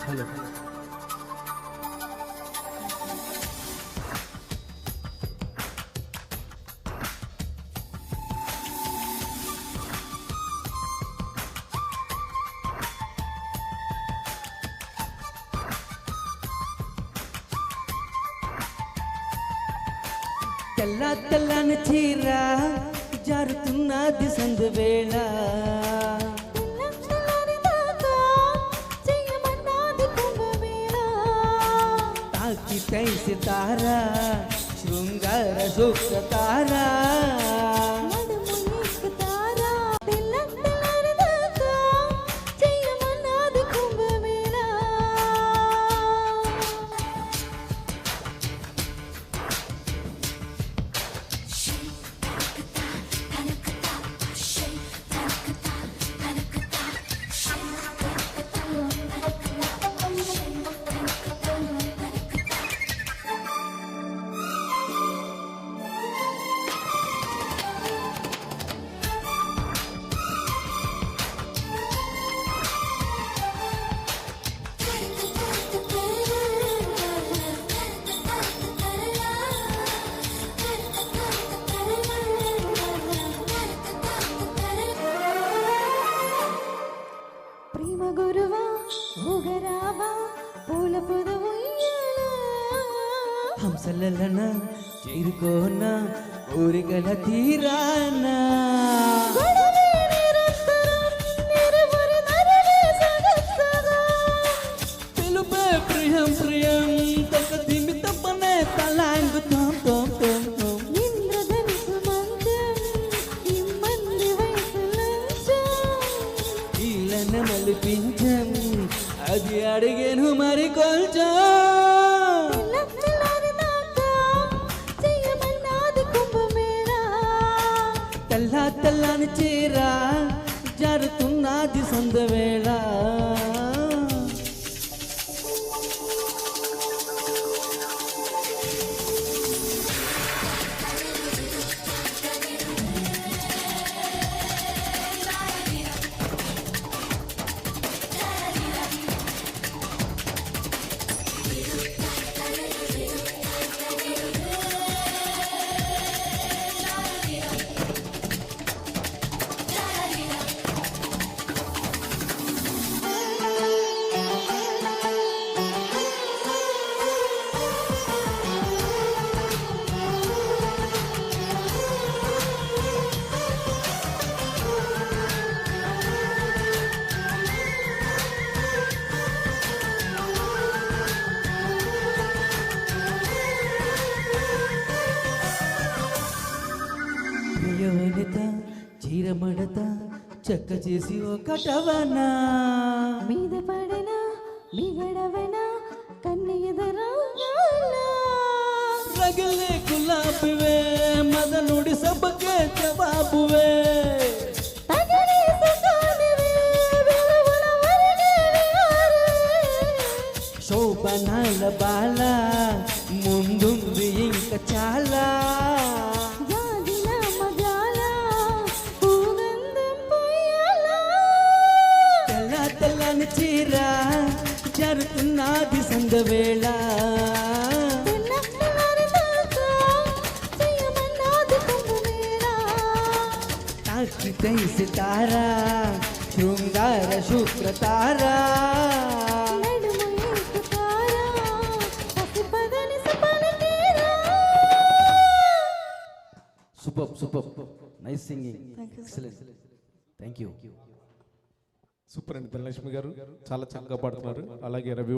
Hello తెల్ల తెల్లని చీర జారుతున్నది సందు వేళ తాకితై సితారా శృంగార శుక్ర తారా హంసలన చేరుకోన ఊరిగల తీరానా పిలుపే ప్రియం ప్రియం తొక్క దిమి తప్పనే తలాంగు తోం తోం తోం తోం ఈలన మలిపించం అది అడిగేను మరి కొంచెం తెల్ల తెల్లని చీర జారుతున్నది సందు వేళ ప్రియవనిత చీరమడత చెక్క చేసి ఒకటవనా మీద పడినా మిగడవనా కన్ను ఎదరా రగిలే గులాబివే మదనుడి సభకే జవాబువే శోభనాల బాల ముందుంది ఇంకా చాలా తెల్లని చీర జరుగుతున్నది సంద వేళ తాకితై సితారా శృంగార శుక్ర తారా super super nice singing excellent thank you super అండి ధనలక్ష్మి గారు చాలా చక్కగా పాడుతున్నారు. అలాగే రవి